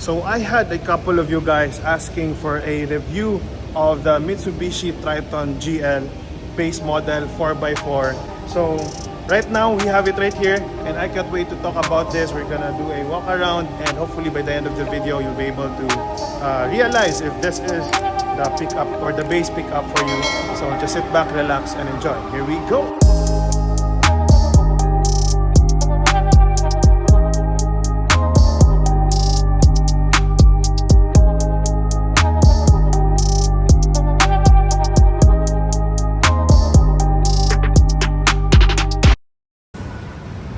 So I had a couple of you guys asking for a review of the Mitsubishi Triton GL base model 4x4. So right now we have it right here, and I can't wait to talk about this. We're gonna do a walk around, and hopefully by the end of the video you'll be able to realize if this is the pickup or the base pickup for you. So just sit back, relax, and enjoy. Here we go.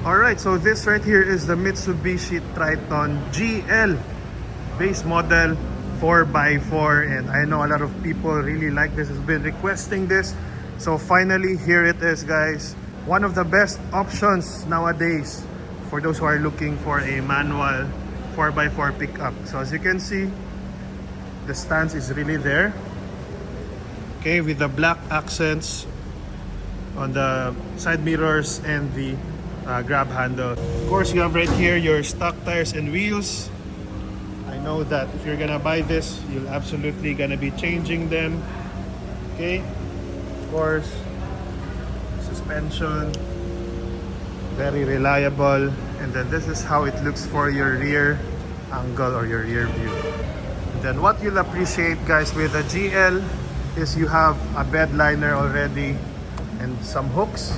Alright, so this right here is the Mitsubishi Triton GL base model 4x4, and I know a lot of people really like this, has been requesting this. So finally, here it is, guys. One of the best options nowadays for those who are looking for a manual 4x4 pickup. So as you can see, the stance is really there. Okay, with the black accents on the side mirrors and the grab handle. Of course, you have right here your stock tires and wheels. I know that if you're gonna buy this, you're absolutely gonna be changing them. Okay, of course, suspension, very reliable. And then this is how it looks for your rear angle or your rear view. And then what you'll appreciate, guys, with the GL is you have a bed liner already and some hooks.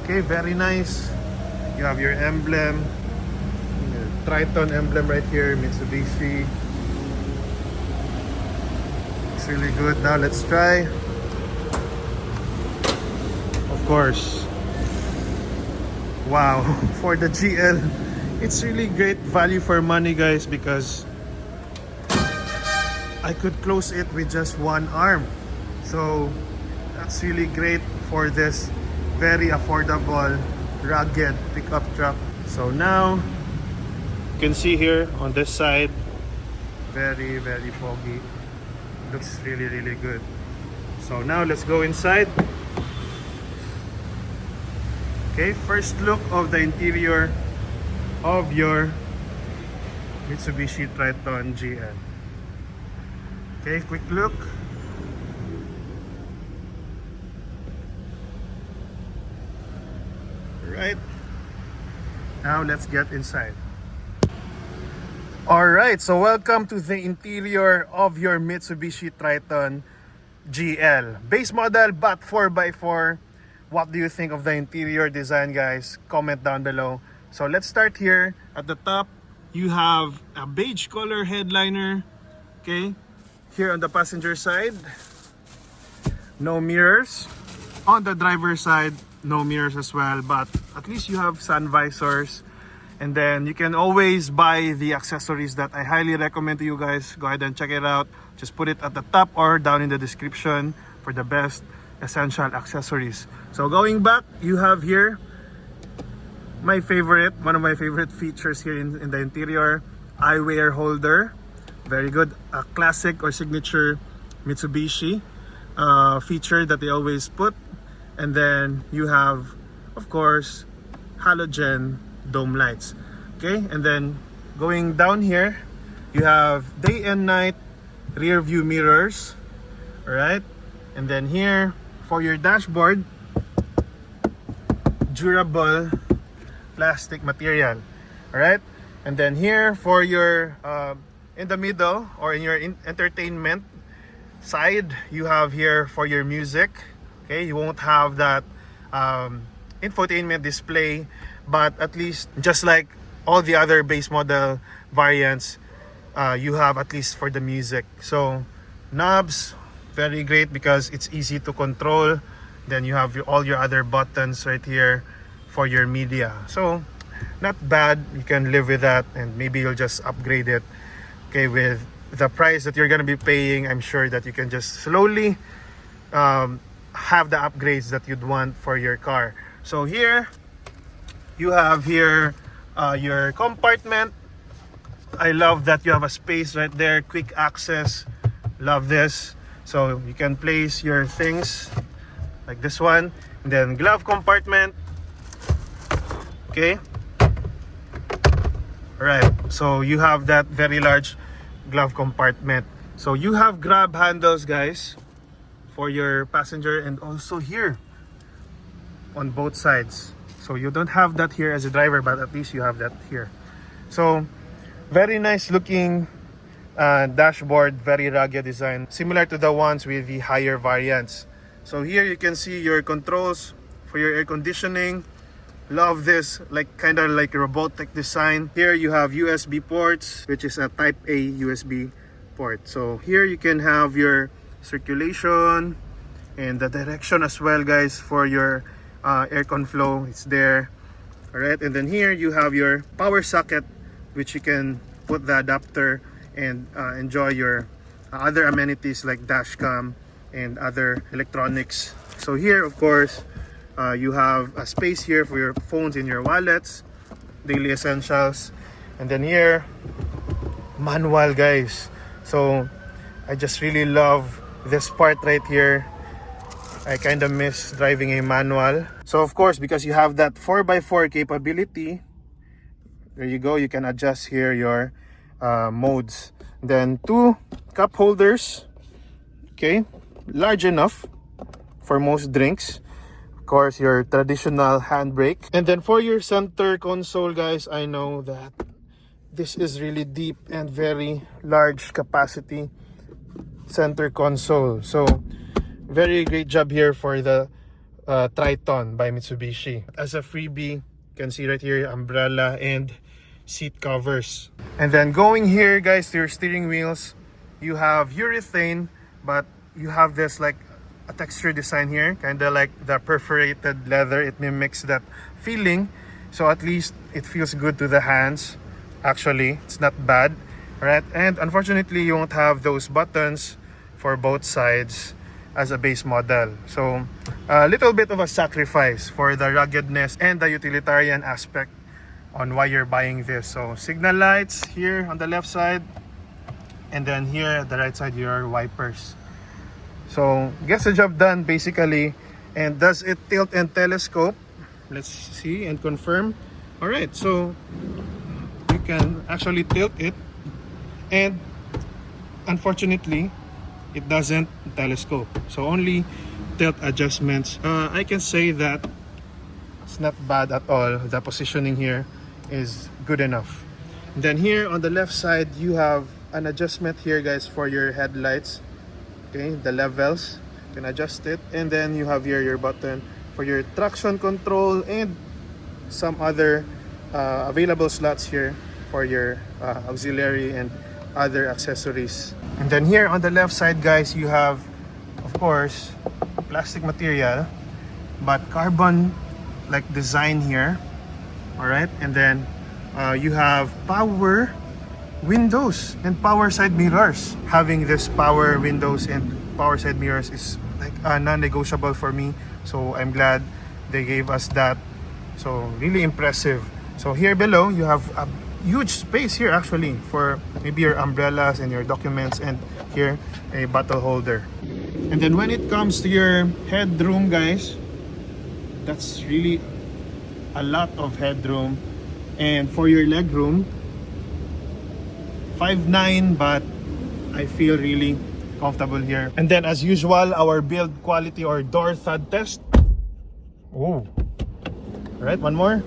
Okay, very nice. You have your emblem, your Triton emblem right here, Mitsubishi. It's really good. Now let's try. Of course. Wow, for the GL, it's really great value for money, guys, because I could close it with just one arm. So that's really great for this very affordable rugged pickup truck. So now you can see here on this side, very foggy, looks really good. So now let's go inside. Okay, first look of the interior of your Mitsubishi Triton GL. Okay, quick look. Right now, let's get inside. Alright, so welcome to the interior of your Mitsubishi Triton GL base model but 4x4. What do you think of the interior design, guys? Comment down below. So let's start here. At the top, you have a beige color headliner. Okay, here on the passenger side, no mirrors. On the driver's side, no mirrors as well, but at least you have sun visors. And then you can always buy the accessories that I highly recommend to you guys. Go ahead and check it out. Just put it at the top or down in the description for the best essential accessories. So going back, you have here my favorite, one of my favorite features here in the interior, eyewear holder. Very good, a classic or signature Mitsubishi feature that they always put. And then you have, of course, halogen dome lights. Okay, and then going down here, you have day and night rear view mirrors. All right, and then here for your dashboard, durable plastic material. All right, and then here for your in the middle or in your entertainment side, you have here for your music. Okay, you won't have that infotainment display, but at least just like all the other base model variants, you have at least for the music. So knobs, very great because it's easy to control. Then you have all your other buttons right here for your media. So not bad, you can live with that, and maybe you'll just upgrade it. Okay, with the price that you're gonna be paying, I'm sure that you can just slowly have the upgrades that you'd want for your car. So here you have here your compartment. I love that you have a space right there, quick access. Love this. So you can place your things like this one, and then glove compartment. Okay, all right, So you have that very large glove compartment. So you have grab handles, guys, for your passenger, and also here on both sides. So you don't have that here as a driver, but at least you have that here. So very nice looking dashboard, very rugged design, similar to the ones with the higher variants. So here you can see your controls for your air conditioning. Love this, like kind of like robotic design. Here you have USB ports, which is a type A USB port. So here you can have your circulation and the direction as well, guys, for your aircon flow. It's there. All right, and then here you have your power socket, which you can put the adapter and enjoy your other amenities like dash cam and other electronics. So here, of course, you have a space here for your phones and your wallets, daily essentials. And then here, manual, guys. So I just really love this part right here. I kind of miss driving a manual. So of course, because you have that 4x4 capability, there you go, you can adjust here your modes. Then 2 cup holders, okay, large enough for most drinks. Of course, your traditional handbrake. And then for your center console, guys, I know that this is really deep and very large capacity center console. So very great job here for the Triton by Mitsubishi. As a freebie, you can see right here, umbrella and seat covers. And then going here, guys, to your steering wheels, you have urethane, but you have this like a texture design here, kind of like the perforated leather. It mimics that feeling, so at least it feels good to the hands. Actually, it's not bad. All right, and unfortunately you won't have those buttons for both sides as a base model. So a little bit of a sacrifice for the ruggedness and the utilitarian aspect on why you're buying this. So signal lights here on the left side, and then here at the right side, your wipers. So gets the job done basically. And does it tilt and telescope? Let's see and confirm. All right, so you can actually tilt it, and unfortunately it doesn't telescope, so only tilt adjustments. I can say that it's not bad at all. The positioning here is good enough. And then here on the left side, you have an adjustment here, guys, for your headlights. Okay, the levels, you can adjust it. And then you have here your button for your traction control and some other available slots here for your auxiliary and other accessories. And then here on the left side, guys, you have, of course, plastic material, but carbon like design here. All right, and then you have power windows and power side mirrors. Having this power windows and power side mirrors is like non-negotiable for me, so I'm glad they gave us that. So really impressive. So here below you have a huge space here actually for maybe your umbrellas and your documents, and here a bottle holder. And then when it comes to your headroom, guys, that's really a lot of headroom. And for your legroom, 5'9", but I feel really comfortable here. And then as usual, our build quality or door thud test. Oh, all right, one more.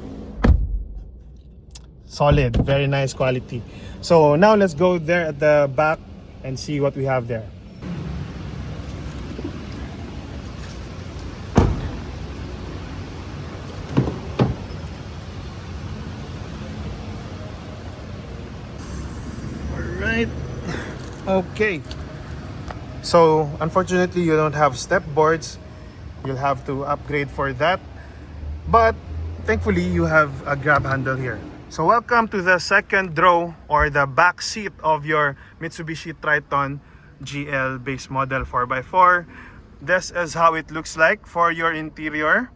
Solid, very nice quality. So now let's go there at the back and see what we have there. Alright, okay. So unfortunately you don't have step boards. You'll have to upgrade for that, but thankfully you have a grab handle here. So welcome to the second row or the back seat of your Mitsubishi Triton GL base model 4x4. This is how it looks like for your interior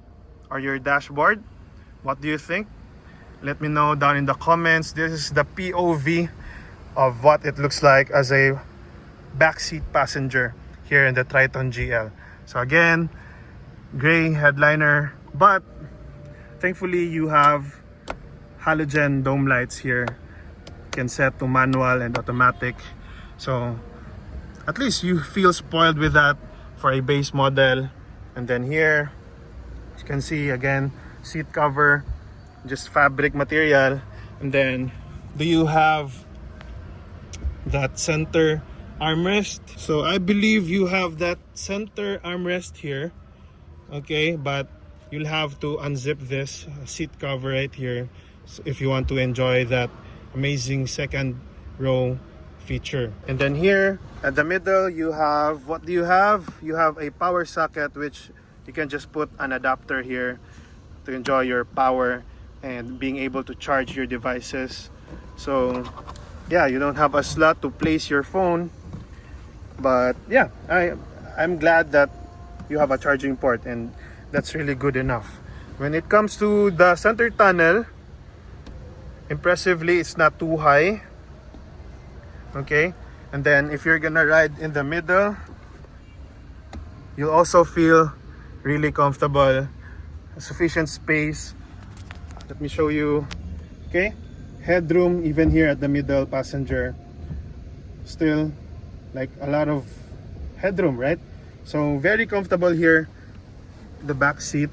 or your dashboard. What do you think? Let me know down in the comments. This is the POV of what it looks like as a backseat passenger here in the Triton GL. So again, gray headliner, but thankfully you have halogen dome lights here can set to manual and automatic. So at least you feel spoiled with that for a base model. And then here you can see again seat cover, just fabric material. And then do you have that center armrest? So I believe you have that center armrest here, okay, but you'll have to unzip this seat cover right here if you want to enjoy that amazing second row feature. And then here at the middle you have, what do you have? You have a power socket, which you can just put an adapter here to enjoy your power and being able to charge your devices. So yeah, you don't have a slot to place your phone, but yeah, I'm glad that you have a charging port, and that's really good enough. When it comes to the center tunnel, impressively it's not too high, okay. And then if you're gonna ride in the middle, you'll also feel really comfortable, sufficient space. Let me show you, okay, headroom even here at the middle passenger, still like a lot of headroom, right? So very comfortable here, the back seat.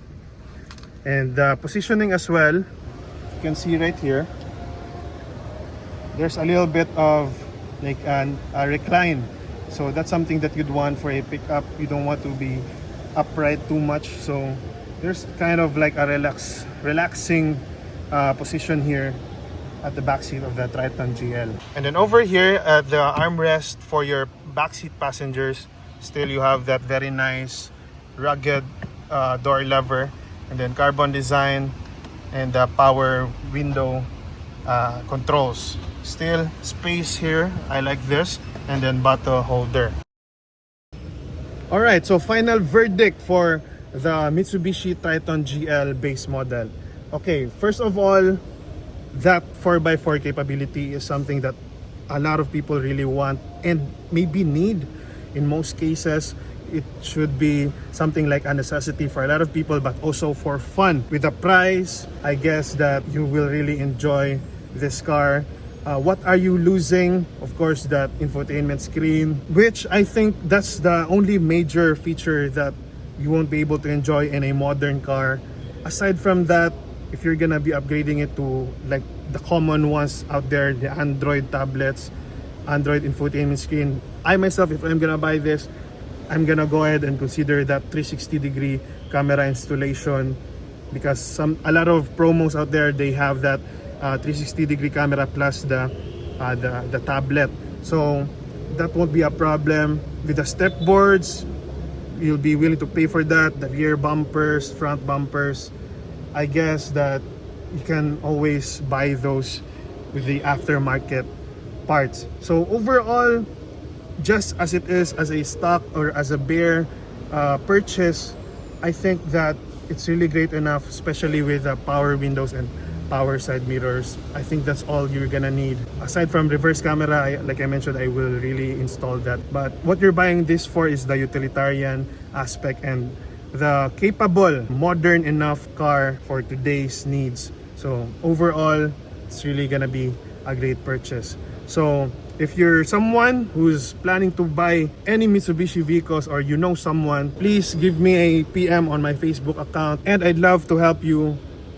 And the positioning as well, you can see right here, there's a little bit of like a recline. So that's something that you'd want for a pickup. You don't want to be upright too much, so there's kind of like a relaxing position here at the back seat of the Triton GL. And then over here at the armrest for your backseat passengers, still you have that very nice rugged door lever, and then carbon design and the power window controls. Still space here, I like this, and then bottle holder. Alright, so final verdict for the Mitsubishi Triton GL base model. Okay, first of all, that 4x4 capability is something that a lot of people really want and maybe need. In most cases, it should be something like a necessity for a lot of people, but also for fun. With the price, I guess that you will really enjoy this car. What are you losing? Of course, that infotainment screen, which I think that's the only major feature that you won't be able to enjoy in a modern car. Aside from that, if you're gonna be upgrading it to like the common ones out there, the Android tablets, Android infotainment screen, I myself, if I'm gonna buy this, I'm gonna go ahead and consider that 360-degree camera installation, because a lot of promos out there, they have that 360-degree camera plus the tablet. So that won't be a problem. With the step boards, you'll be willing to pay for that. The rear bumpers, front bumpers, I guess that you can always buy those with the aftermarket parts. So overall, just as it is as a stock or as a bare purchase, I think that it's really great enough, especially with the power windows and power side mirrors. I think that's all you're gonna need. Aside from reverse camera, like I mentioned, I will really install that. But what you're buying this for is the utilitarian aspect and the capable, modern enough car for today's needs. So overall, it's really gonna be a great purchase. So if you're someone who's planning to buy any Mitsubishi vehicles, or you know someone, please give me a PM on my Facebook account, and I'd love to help you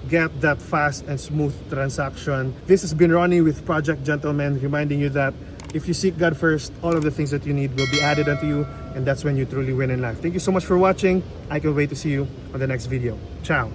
get that fast and smooth transaction. This has been Ronnie with Project Gentleman, reminding you that if you seek God first, all of the things that you need will be added unto you, and that's when you truly win in life. Thank you so much for watching. I can't wait to see you on the next video. Ciao.